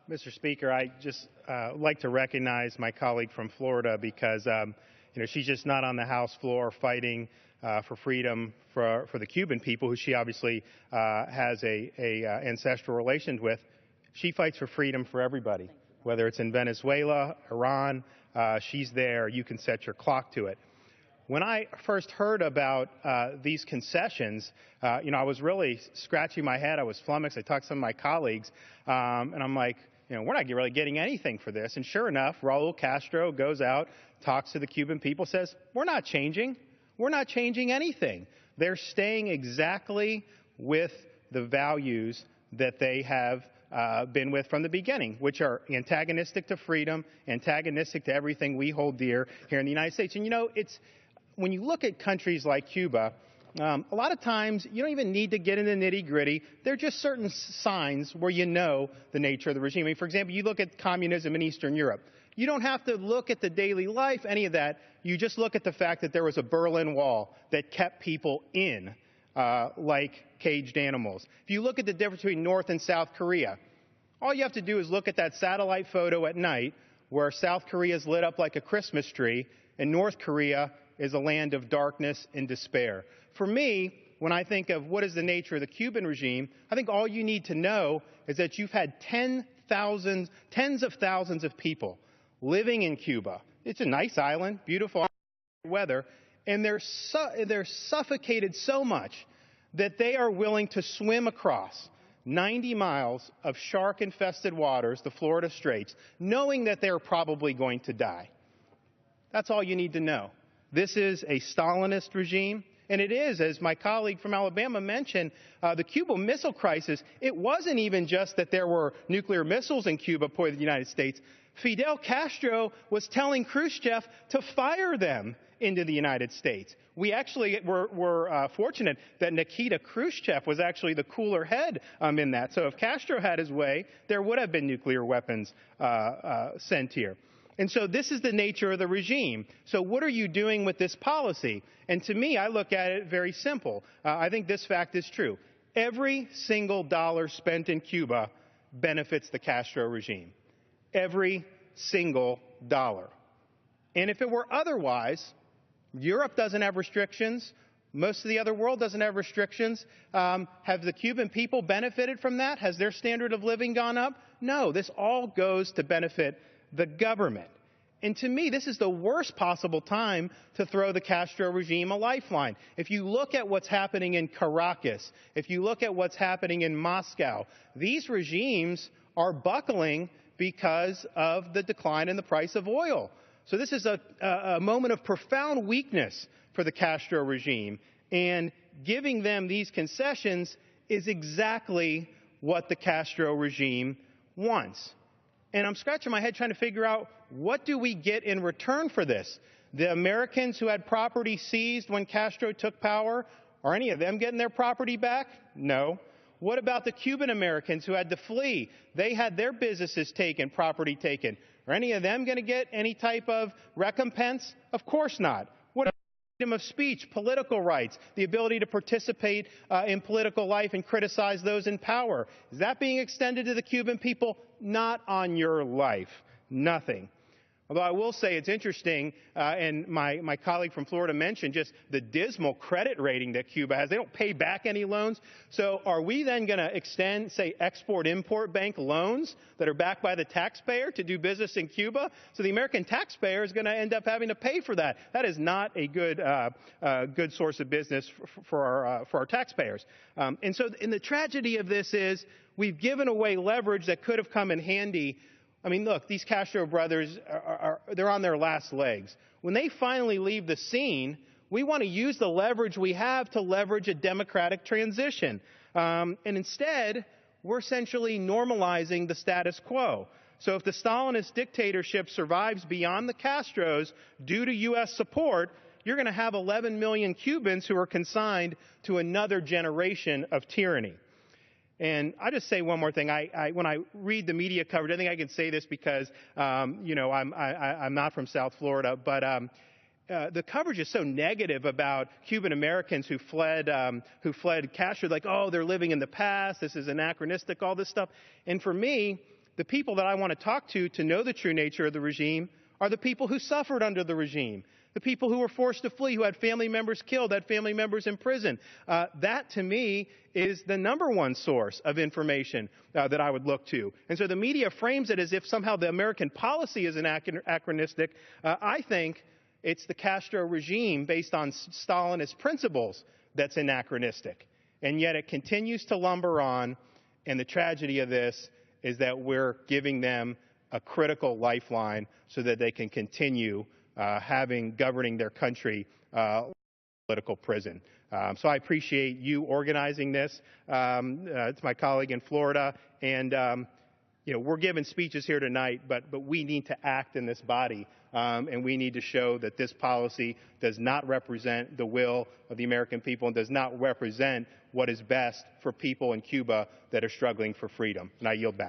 Mr. Speaker, I just like to recognize my colleague from Florida because, she's just not on the House floor fighting for freedom for the Cuban people, who she obviously has a ancestral relation with. She fights for freedom for everybody, whether it's in Venezuela, Iran. She's there. You can set your clock to it. When I first heard about these concessions, I was really scratching my head. I was flummoxed. I talked to some of my colleagues, and I'm like, we're not really getting anything for this. And sure enough, Raul Castro goes out, talks to the Cuban people, says, we're not changing. We're not changing anything. They're staying exactly with the values that they have been with from the beginning, which are antagonistic to freedom, antagonistic to everything we hold dear here in the United States. And, when you look at countries like Cuba, a lot of times you don't even need to get in the nitty-gritty. There are just certain signs where you know the nature of the regime. I mean, for example, you look at communism in Eastern Europe. You don't have to look at the daily life, any of that. You just look at the fact that there was a Berlin Wall that kept people in like caged animals. If you look at the difference between North and South Korea, all you have to do is look at that satellite photo at night where South Korea is lit up like a Christmas tree and North Korea is a land of darkness and despair. For me, when I think of what is the nature of the Cuban regime, I think all you need to know is that you've had tens of thousands of people living in Cuba. It's a nice island, beautiful weather, and they're suffocated so much that they are willing to swim across 90 miles of shark-infested waters, the Florida Straits, knowing that they're probably going to die. That's all you need to know. This is a Stalinist regime, and it is, as my colleague from Alabama mentioned, the Cuban Missile Crisis. It wasn't even just that there were nuclear missiles in Cuba pointed at the United States. Fidel Castro was telling Khrushchev to fire them into the United States. We actually were fortunate that Nikita Khrushchev was actually the cooler head in that. So if Castro had his way, there would have been nuclear weapons sent here. And so this is the nature of the regime. So what are you doing with this policy? And to me, I look at it very simple. I think this fact is true. Every single dollar spent in Cuba benefits the Castro regime. Every single dollar. And if it were otherwise, Europe doesn't have restrictions. Most of the other world doesn't have restrictions. Have the Cuban people benefited from that? Has their standard of living gone up? No, this all goes to benefit the government. And to me, this is the worst possible time to throw the Castro regime a lifeline. If you look at what's happening in Caracas, if you look at what's happening in Moscow, these regimes are buckling because of the decline in the price of oil. So this is a moment of profound weakness for the Castro regime. And giving them these concessions is exactly what the Castro regime wants. And I'm scratching my head trying to figure out, what do we get in return for this? The Americans who had property seized when Castro took power, are any of them getting their property back? No. What about the Cuban Americans who had to flee? They had their businesses taken, property taken. Are any of them going to get any type of recompense? Of course not. What about freedom of speech, political rights, the ability to participate in political life and criticize those in power? Is that being extended to the Cuban people? Not on your life. Nothing. Although I will say it's interesting, and my colleague from Florida mentioned just the dismal credit rating that Cuba has. They don't pay back any loans. So are we then going to extend, say, Export-Import Bank loans that are backed by the taxpayer to do business in Cuba? So the American taxpayer is going to end up having to pay for that. That is not a good source of business for our taxpayers. And the tragedy of this is we've given away leverage that could have come in handy. I mean, look, these Castro brothers, they're on their last legs. When they finally leave the scene, we want to use the leverage we have to leverage a democratic transition. And instead, we're essentially normalizing the status quo. So if the Stalinist dictatorship survives beyond the Castros due to U.S. support, you're going to have 11 million Cubans who are consigned to another generation of tyranny. And I'll just say one more thing. When I read the media coverage, I think I can say this because, I'm not from South Florida, but the coverage is so negative about Cuban Americans who fled Castro, like, oh, they're living in the past, this is anachronistic, all this stuff. And for me, The people that I want to talk to know the true nature of the regime are the people who suffered under the regime, the people who were forced to flee, who had family members killed, had family members in prison. That, to me, is the number one source of information that I would look to. And so the media frames it as if somehow the American policy is anachronistic. I think it's the Castro regime based on Stalinist principles that's anachronistic. And yet it continues to lumber on, and the tragedy of this is that we're giving them a critical lifeline so that they can continue governing their country political prison. So I appreciate you organizing this. It's my colleague in Florida, and we're giving speeches here tonight, but we need to act in this body, and we need to show that this policy does not represent the will of the American people and does not represent what is best for people in Cuba that are struggling for freedom. And I yield back.